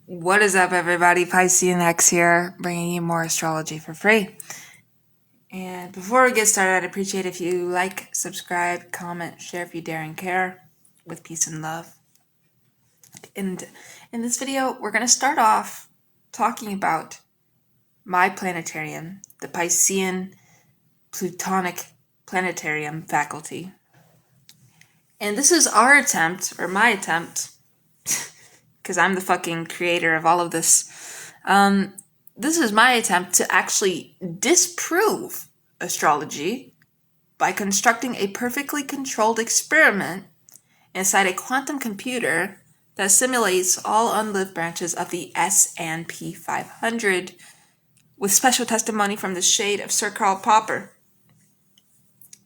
What is up, everybody? Piscean X here, bringing you more astrology for free. And before we get started, I'd appreciate if you like, subscribe, comment, share if you dare and care, with peace and love. And in this video, we're going to start off talking about my planetarium, the Piscean Plutonic Planetarium faculty. And this is our attempt, or my attempt, because I'm the fucking creator of all of this. This is my attempt to actually disprove astrology by constructing a perfectly controlled experiment inside a quantum computer that simulates all unlived branches of the S&P 500 with special testimony from the shade of Sir Karl Popper,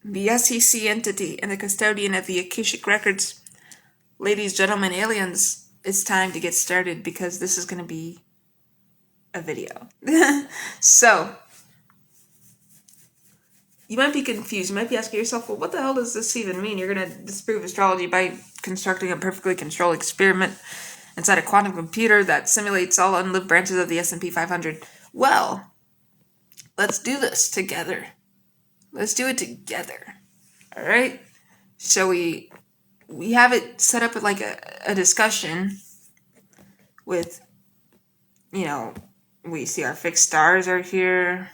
the SEC entity and the custodian of the Akashic Records. Ladies, gentlemen, aliens, it's time to get started because this is going to be a video. So, you might be confused. You might be asking yourself, well, what the hell does this even mean? You're going to disprove astrology by constructing a perfectly controlled experiment inside a quantum computer that simulates all unlived branches of the S&P 500. Well, let's do this together. Let's do it together. All right? So we have it set up like a discussion with, we see our fixed stars are here.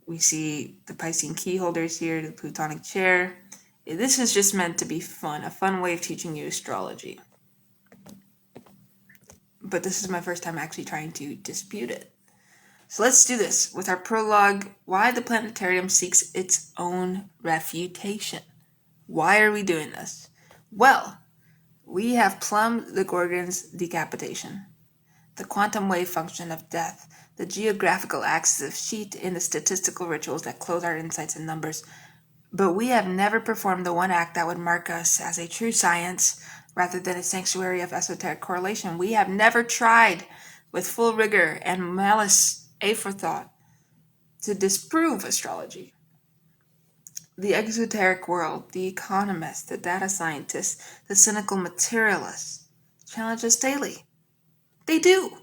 We see the Piscean key holders here, the Plutonic chair. This is just meant to be fun, a fun way of teaching you astrology. But this is my first time actually trying to dispute it. So let's do this with our prologue, why the planetarium seeks its own refutation. Why are we doing this? Well, we have plumbed the Gorgon's decapitation, the quantum wave function of death, the geographical axis of sheet, and the statistical rituals that clothe our insights in numbers. But we have never performed the one act that would mark us as a true science rather than a sanctuary of esoteric correlation. We have never tried with full rigor and malice aforethought to disprove astrology. The exoteric world, the economists, the data scientists, the cynical materialists challenge us daily. They do.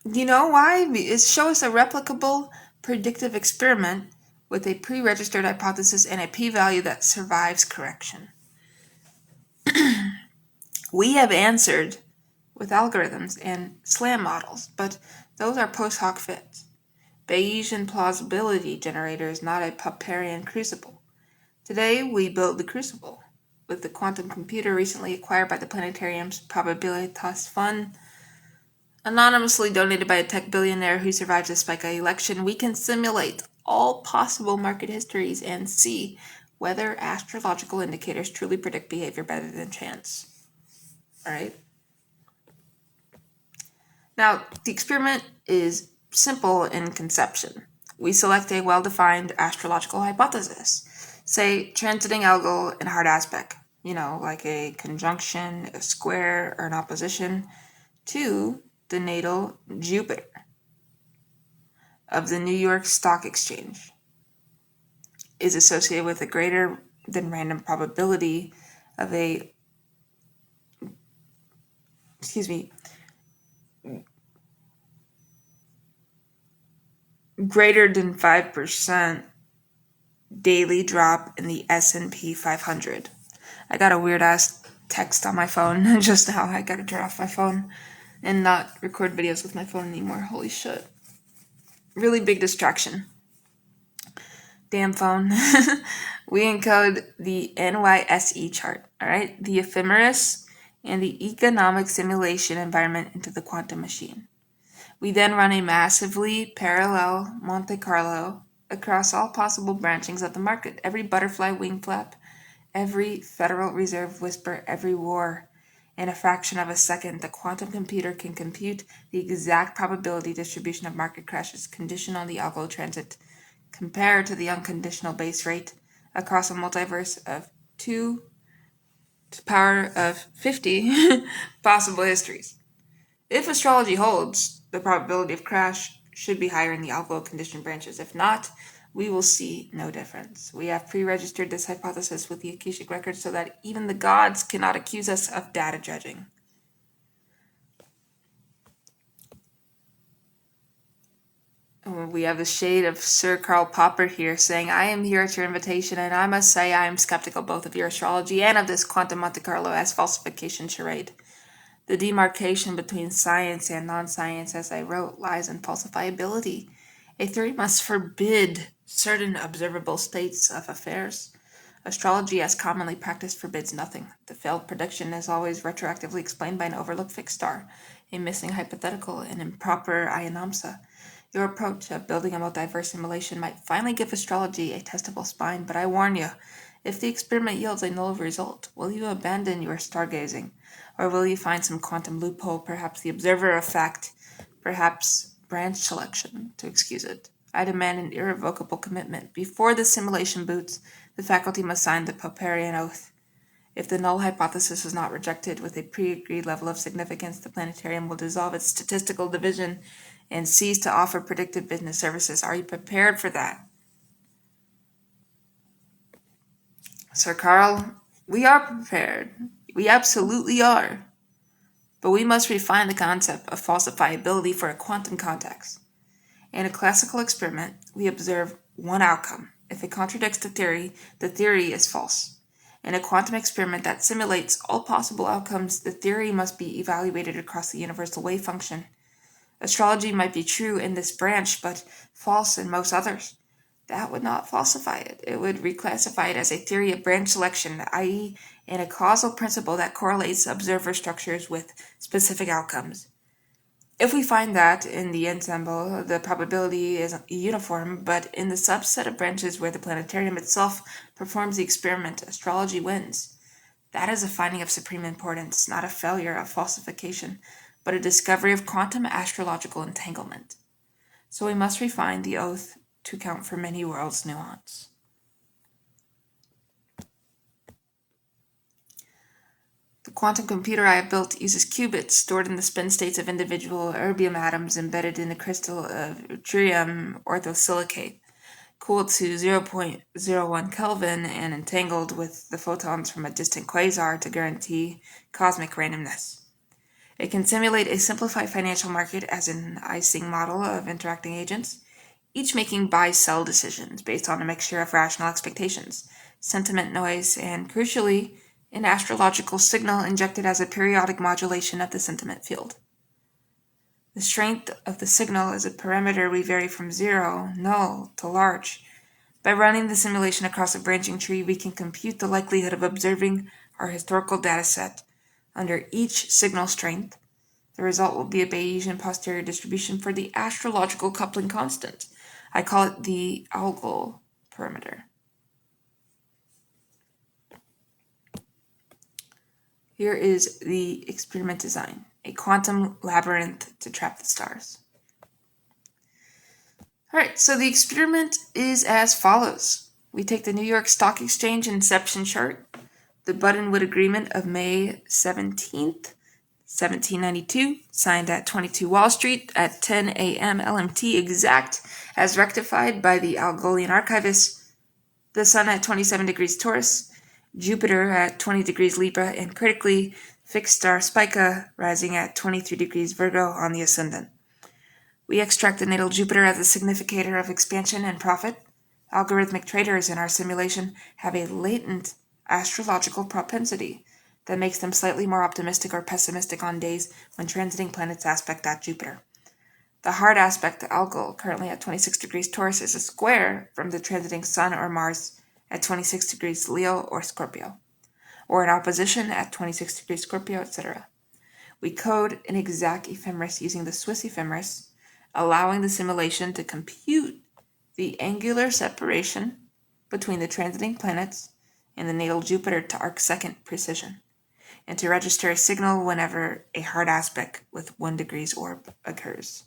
You know why? Show us a replicable, predictive experiment with a pre-registered hypothesis and a p-value that survives correction. We have answered with algorithms and SLAM models, but those are post hoc fits. Bayesian plausibility generator is not a Popperian crucible. Today, we build the crucible with the quantum computer recently acquired by the Planetarium's Probabilitas Fund. Anonymously donated by a tech billionaire who survived the Spica election, we can simulate all possible market histories and see whether astrological indicators truly predict behavior better than chance. All right? Now, the experiment is simple in conception. We select a well-defined astrological hypothesis, say transiting algol in hard aspect, like a conjunction, a square, or an opposition to the natal Jupiter of the New York Stock Exchange is associated with a greater than random probability of greater than 5% daily drop in the S&P 500. I got a weird ass text on my phone just now. I gotta turn off my phone and not record videos with my phone anymore. Holy shit. Really big distraction. Damn phone. We encode the NYSE chart, alright? The ephemeris and the economic simulation environment into the quantum machine. We then run a massively parallel Monte Carlo across all possible branchings of the market, every butterfly wing flap, every Federal Reserve whisper, every war. In a fraction of a second, the quantum computer can compute the exact probability distribution of market crashes conditioned on the algo transit compared to the unconditional base rate across a multiverse of 2 to the power of 50 possible histories. If astrology holds, the probability of crash should be higher in the algo conditioned branches. If not, we will see no difference. We have pre-registered this hypothesis with the Akashic Records so that even the gods cannot accuse us of data judging. We have the shade of Sir Karl Popper here saying, I am here at your invitation, and I must say I am skeptical both of your astrology and of this quantum Monte Carlo as falsification charade. The demarcation between science and non-science, as I wrote, lies in falsifiability. A theory must forbid certain observable states of affairs. Astrology, as commonly practiced, forbids nothing. The failed prediction is always retroactively explained by an overlooked fixed star, a missing hypothetical, an improper ionomsa. Your approach of building a multiverse simulation might finally give astrology a testable spine, but I warn you, if the experiment yields a null result, will you abandon your stargazing? Or will you find some quantum loophole, perhaps the observer effect, perhaps branch selection, to excuse it? I demand an irrevocable commitment. Before the simulation boots, the faculty must sign the Popperian oath. If the null hypothesis is not rejected with a pre-agreed level of significance, the planetarium will dissolve its statistical division and cease to offer predictive business services. Are you prepared for that? Sir Karl, we are prepared. We absolutely are. But we must refine the concept of falsifiability for a quantum context. In a classical experiment, we observe one outcome. If it contradicts the theory is false. In a quantum experiment that simulates all possible outcomes, the theory must be evaluated across the universal wave function. Astrology might be true in this branch, but false in most others. That would not falsify it. It would reclassify it as a theory of branch selection, i.e., in a causal principle that correlates observer structures with specific outcomes. If we find that in the ensemble, the probability is uniform, but in the subset of branches where the planetarium itself performs the experiment, astrology wins. That is a finding of supreme importance, not a failure of falsification, but a discovery of quantum astrological entanglement. So we must refine the oath to account for many worlds' nuance. The quantum computer I have built uses qubits stored in the spin states of individual erbium atoms embedded in the crystal of yttrium orthosilicate, cooled to 0.01 Kelvin and entangled with the photons from a distant quasar to guarantee cosmic randomness. It can simulate a simplified financial market as an Ising model of interacting agents, each making buy-sell decisions based on a mixture of rational expectations, sentiment noise, and, crucially, an astrological signal injected as a periodic modulation of the sentiment field. The strength of the signal is a parameter we vary from 0, null, to large. By running the simulation across a branching tree, we can compute the likelihood of observing our historical dataset under each signal strength. The result will be a Bayesian posterior distribution for the astrological coupling constant. I call it the algol parameter. Here is the experiment design, a quantum labyrinth to trap the stars. Alright, so the experiment is as follows. We take the New York Stock Exchange inception chart, the Buttonwood Agreement of May 17th, 1792, signed at 22 Wall Street at 10 a.m. LMT exact, as rectified by the Algolian archivist, the Sun at 27 degrees Taurus, Jupiter at 20 degrees Libra, and critically, fixed star Spica rising at 23 degrees Virgo on the ascendant. We extract the natal Jupiter as a significator of expansion and profit. Algorithmic traders in our simulation have a latent astrological propensity that makes them slightly more optimistic or pessimistic on days when transiting planets aspect that Jupiter. The hard aspect to Algol, currently at 26 degrees Taurus, is a square from the transiting Sun or Mars at 26 degrees Leo or Scorpio, or an opposition at 26 degrees Scorpio, etc. We code an exact ephemeris using the Swiss ephemeris, allowing the simulation to compute the angular separation between the transiting planets and the natal Jupiter to arcsecond precision, and to register a signal whenever a hard aspect with 1 degrees orb occurs.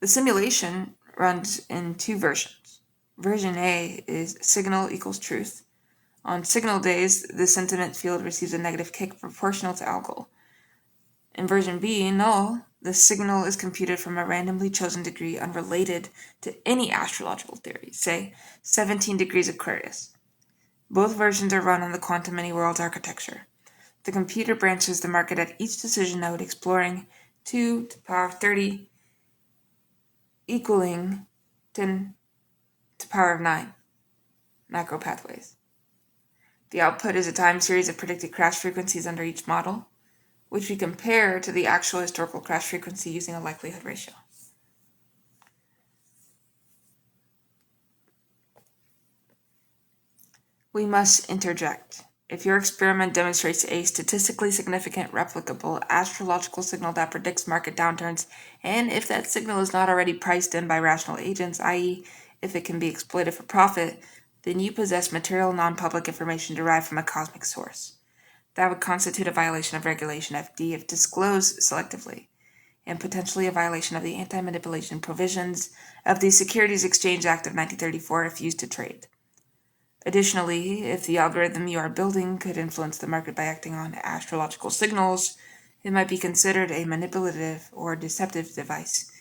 The simulation runs in two versions. Version A is signal equals truth. On signal days, the sentiment field receives a negative kick proportional to algol. In version B, null, the signal is computed from a randomly chosen degree unrelated to any astrological theory, say 17 degrees Aquarius. Both versions are run on the quantum many-worlds architecture. The computer branches the market at each decision node, exploring 2 to the power of 30 equaling 10 to the power of 9 macro pathways. The output is a time series of predicted crash frequencies under each model, which we compare to the actual historical crash frequency using a likelihood ratio. We must interject. If your experiment demonstrates a statistically significant, replicable astrological signal that predicts market downturns, and if that signal is not already priced in by rational agents, i.e., if it can be exploited for profit, then you possess material non-public information derived from a cosmic source. That would constitute a violation of Regulation FD if disclosed selectively, and potentially a violation of the anti-manipulation provisions of the Securities Exchange Act of 1934 if used to trade. Additionally, if the algorithm you are building could influence the market by acting on astrological signals, it might be considered a manipulative or deceptive device.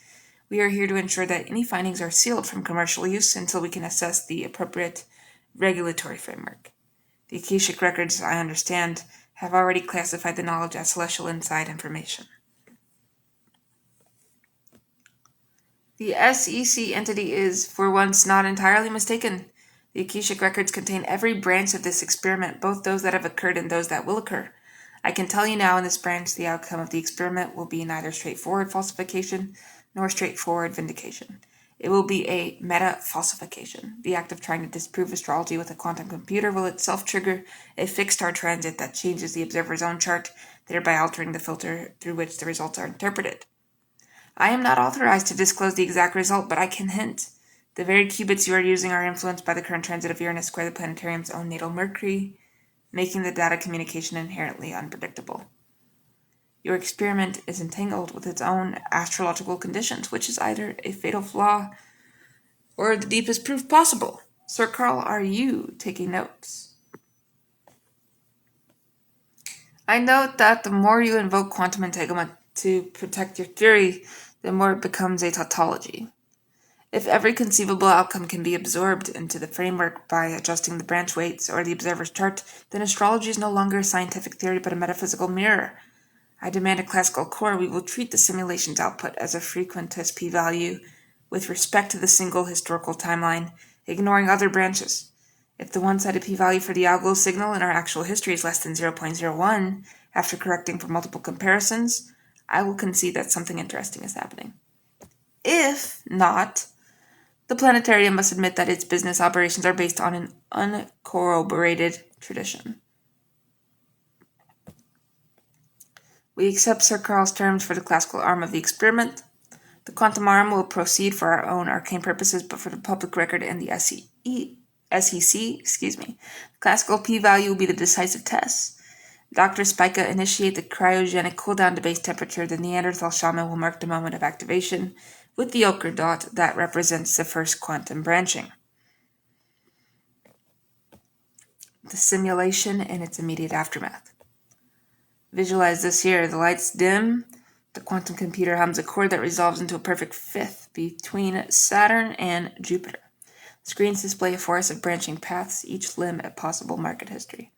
We are here to ensure that any findings are sealed from commercial use until we can assess the appropriate regulatory framework. The Akashic records, I understand, have already classified the knowledge as celestial inside information. The SEC entity is, for once, not entirely mistaken. The Akashic records contain every branch of this experiment, both those that have occurred and those that will occur. I can tell you now in this branch the outcome of the experiment will be neither straightforward falsification nor straightforward vindication. It will be a meta-falsification. The act of trying to disprove astrology with a quantum computer will itself trigger a fixed star transit that changes the observer's own chart, thereby altering the filter through which the results are interpreted. I am not authorized to disclose the exact result, but I can hint. The very qubits you are using are influenced by the current transit of Uranus square the planetarium's own natal Mercury, making the data communication inherently unpredictable. Your experiment is entangled with its own astrological conditions, which is either a fatal flaw or the deepest proof possible. Sir Carl, are you taking notes? I note that the more you invoke quantum entanglement to protect your theory, the more it becomes a tautology. If every conceivable outcome can be absorbed into the framework by adjusting the branch weights or the observer's chart, then astrology is no longer a scientific theory but a metaphysical mirror. I demand a classical core. We will treat the simulation's output as a frequentist p-value with respect to the single historical timeline, ignoring other branches. If the one-sided p-value for the algo signal in our actual history is less than 0.01, after correcting for multiple comparisons, I will concede that something interesting is happening. If not, the planetarium must admit that its business operations are based on an uncorroborated tradition. We accept Sir Carl's terms for the classical arm of the experiment. The quantum arm will proceed for our own arcane purposes, but for the public record and the SEC, the classical p-value will be the decisive test. Dr. Spica initiate the cryogenic cooldown to base temperature. The Neanderthal shaman will mark the moment of activation with the ochre dot that represents the first quantum branching. The simulation and its immediate aftermath. Visualize this here. The lights dim. The quantum computer hums a chord that resolves into a perfect fifth between Saturn and Jupiter. Screens display a forest of branching paths, each limb a possible market history.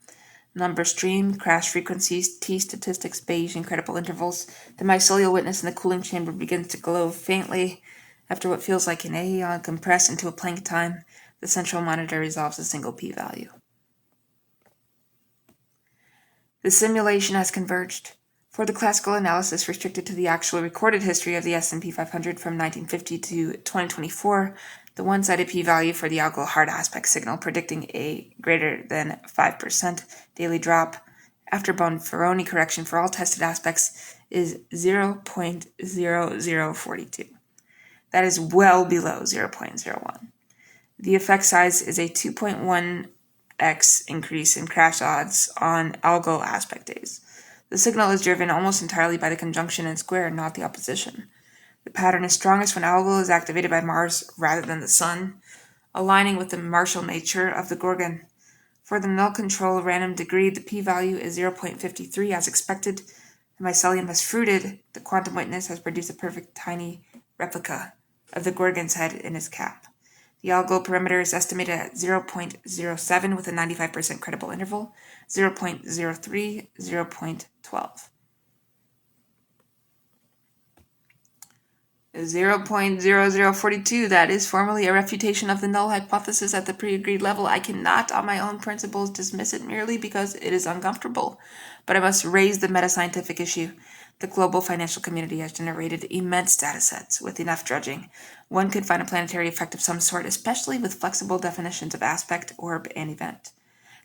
Number stream, crash frequencies, t-statistics, Bayesian credible intervals. The mycelial witness in the cooling chamber begins to glow faintly. After what feels like an aeon compressed into a Planck time, the central monitor resolves a single p-value. The simulation has converged. For the classical analysis restricted to the actual recorded history of the S&P 500 from 1950 to 2024, the one-sided p-value for the algo hard aspect signal predicting a greater than 5% daily drop after Bonferroni correction for all tested aspects is 0.0042. That is well below 0.01. The effect size is a 2.1x increase in crash odds on algo aspect days. The signal is driven almost entirely by the conjunction and square, not the opposition. The pattern is strongest when algo is activated by Mars rather than the Sun, aligning with the martial nature of the Gorgon. For the null control random degree, the p-value is 0.53 as expected. The mycelium has fruited. The quantum witness has produced a perfect tiny replica of the Gorgon's head in its cap. The algo parameter is estimated at 0.07 with a 95% credible interval, 0.03, 0.12. 0.0042, that is formally a refutation of the null hypothesis at the pre-agreed level. I cannot, on my own principles, dismiss it merely because it is uncomfortable, but I must raise the meta-scientific issue. The global financial community has generated immense datasets. With enough drudging, one could find a planetary effect of some sort, especially with flexible definitions of aspect, orb, and event.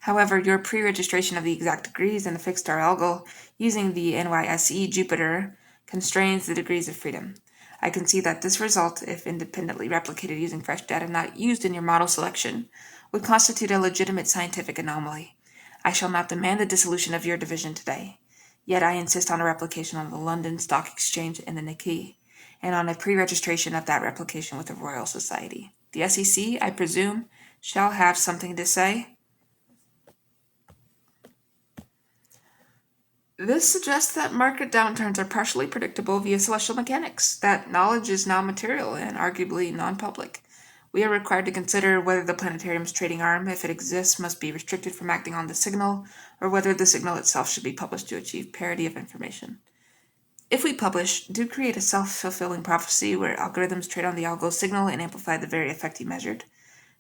However, your pre-registration of the exact degrees in the fixed star algo using the NYSE Jupiter constrains the degrees of freedom. I can see that this result, if independently replicated using fresh data not used in your model selection, would constitute a legitimate scientific anomaly. I shall not demand the dissolution of your division today, yet I insist on a replication on the London Stock Exchange and the Nikkei, and on a pre-registration of that replication with the Royal Society. The SEC, I presume, shall have something to say. This suggests that market downturns are partially predictable via celestial mechanics, that knowledge is now material and arguably non-public. We are required to consider whether the planetarium's trading arm, if it exists, must be restricted from acting on the signal, or whether the signal itself should be published to achieve parity of information. If we publish, do create a self-fulfilling prophecy where algorithms trade on the algo signal and amplify the very effect he measured.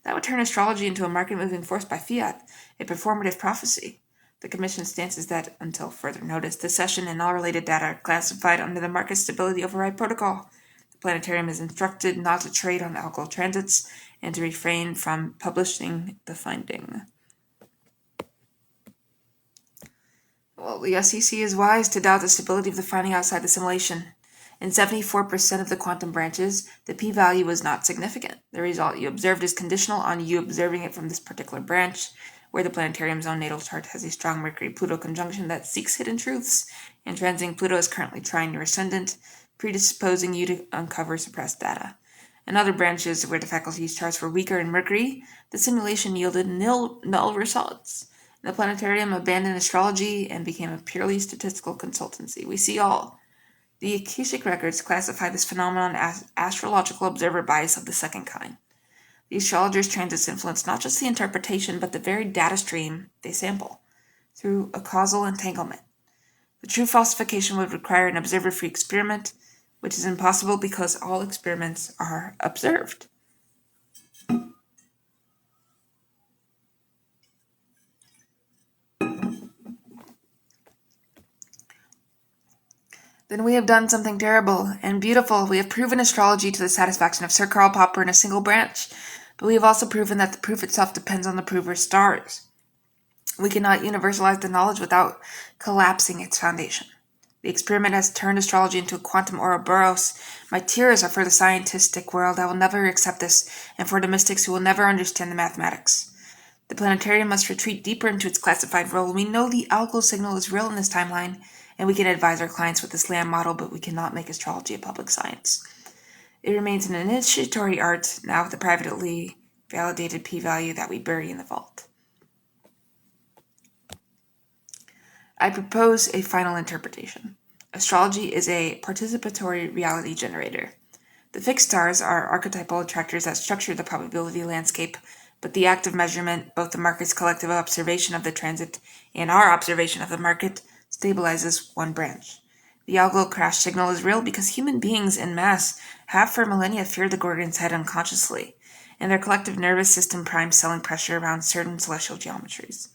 That would turn astrology into a market-moving force by fiat, a performative prophecy. The Commission's stance is that, until further notice, the session and all related data are classified under the Market Stability Override Protocol. The planetarium is instructed not to trade on algo transits and to refrain from publishing the finding. Well, the SEC is wise to doubt the stability of the finding outside the simulation. In 74% of the quantum branches, the p-value was not significant. The result you observed is conditional on you observing it from this particular branch, where the planetarium's own natal chart has a strong Mercury-Pluto conjunction that seeks hidden truths, and transiting Pluto is currently trine your ascendant, predisposing you to uncover suppressed data. In other branches where the faculty's charts were weaker in Mercury, the simulation yielded null results. The planetarium abandoned astrology and became a purely statistical consultancy. We see all. The Akashic records classify this phenomenon as astrological observer bias of the second kind. The astrologers' transits influence not just the interpretation, but the very data stream they sample, through a causal entanglement. The true falsification would require an observer-free experiment, which is impossible because all experiments are observed. Then we have done something terrible and beautiful. We have proven astrology to the satisfaction of Sir Karl Popper in a single branch, but we have also proven that the proof itself depends on the prover's stars. We cannot universalize the knowledge without collapsing its foundation. The experiment has turned astrology into a quantum Ouroboros. My tears are for the scientific world. I will never accept this, and for the mystics who will never understand the mathematics. The planetarium must retreat deeper into its classified role. We know the algo signal is real in this timeline, and we can advise our clients with the SLAM model, but we cannot make astrology a public science. It remains an initiatory art, now with a privately validated p-value that we bury in the vault. I propose a final interpretation. Astrology is a participatory reality generator. The fixed stars are archetypal attractors that structure the probability landscape, but the act of measurement, both the market's collective observation of the transit and our observation of the market, stabilizes one branch. The algo crash signal is real because human beings en masse have for millennia feared the Gorgon's head unconsciously, and their collective nervous system primes selling pressure around certain celestial geometries.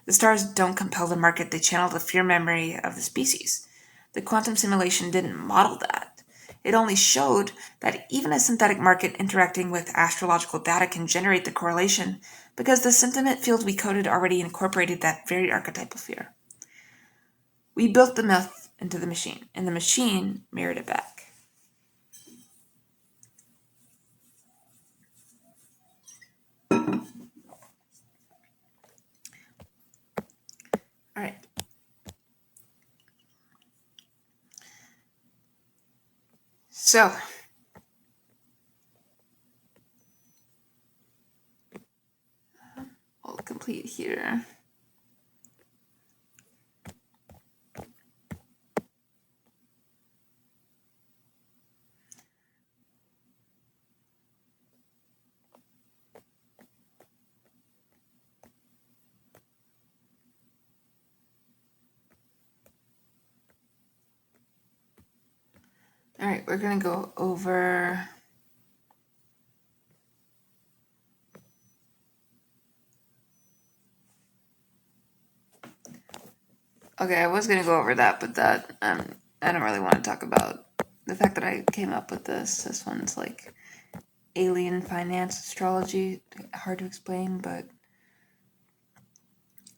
The stars don't compel the market, they channel the fear memory of the species. The quantum simulation didn't model that. It only showed that even a synthetic market interacting with astrological data can generate the correlation because the sentiment field we coded already incorporated that very archetypal fear. We built the myth into the machine, and the machine mirrored it back. All right. So, I'll complete here. Alright, we're gonna go over okay, I was gonna go over that, but that I don't really want to talk about the fact that I came up with this. This one's like alien finance astrology, hard to explain, but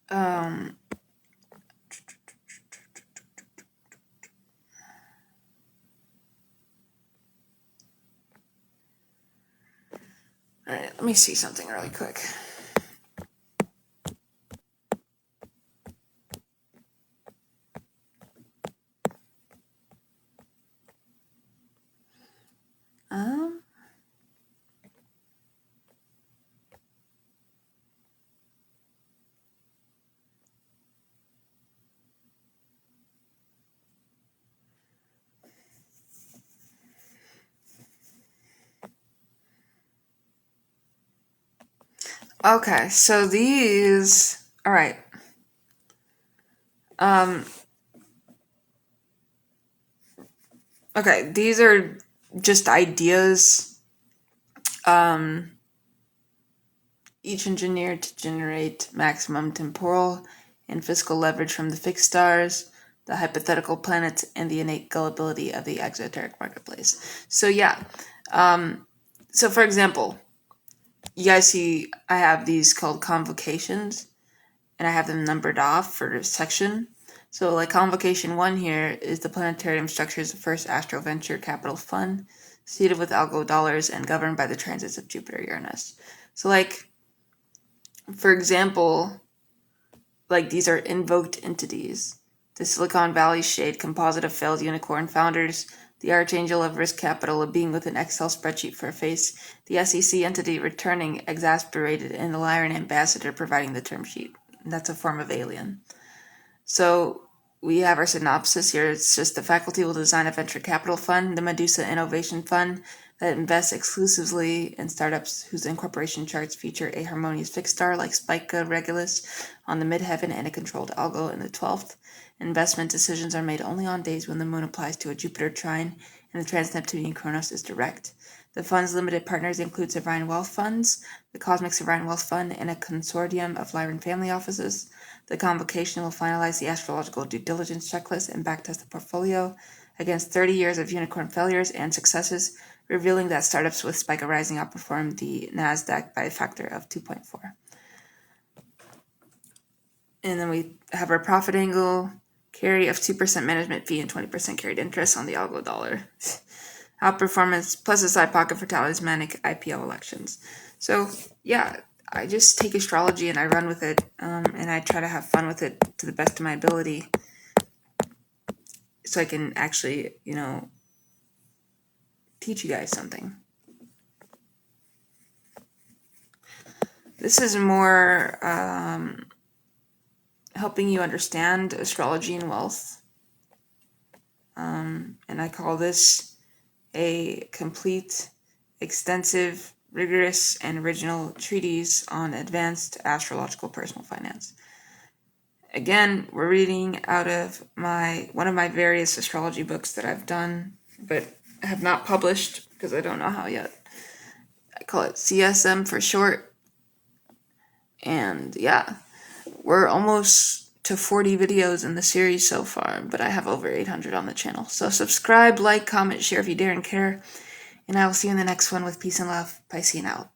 um alright, let me see something really quick. Um Okay, so these alright. Um okay, these are just ideas each engineered to generate maximum temporal and physical leverage from the fixed stars, the hypothetical planets, and the innate gullibility of the exoteric marketplace. So yeah, so for example, you guys see I have these called convocations, and I have them numbered off for a section. So like convocation 1 here is the planetarium structures the first astro venture capital fund, seeded with algo dollars and governed by the transits of Jupiter Uranus. So like, for example, like these are invoked entities. The Silicon Valley shade composite of failed unicorn founders, the archangel of risk capital, a being with an Excel spreadsheet for a face, the SEC entity returning exasperated, and the Lyran ambassador providing the term sheet. That's a form of alien. So we have our synopsis here. It's just the faculty will design a venture capital fund, the Medusa Innovation Fund, that invests exclusively in startups whose incorporation charts feature a harmonious fixed star like Spica Regulus on the midheaven and a controlled algo in the 12th. Investment decisions are made only on days when the moon applies to a Jupiter trine and the trans-Neptunian Chronos is direct. The fund's limited partners include Sovereign Wealth Funds, the Cosmic Sovereign Wealth Fund, and a consortium of Lyran family offices. The convocation will finalize the astrological due diligence checklist and backtest the portfolio against 30 years of unicorn failures and successes, revealing that startups with Spica Rising outperformed the NASDAQ by a factor of 2.4. And then we have our profit angle, carry of 2% management fee and 20% carried interest on the algo dollar. Outperformance plus a side pocket for talismanic IPO elections. So, yeah, I just take astrology and I run with it, and I try to have fun with it to the best of my ability so I can actually, teach you guys something. This is more helping you understand astrology and wealth. And I call this a complete, extensive, rigorous, and original treatise on advanced astrological personal finance. Again, we're reading out of one of my various astrology books that I've done, but have not published because I don't know how yet. I call it CSM for short. And yeah, we're almost to 40 videos in the series so far, but I have over 800 on the channel. So subscribe, like, comment, share if you dare and care. And I will see you in the next one with peace and love. Piscean out.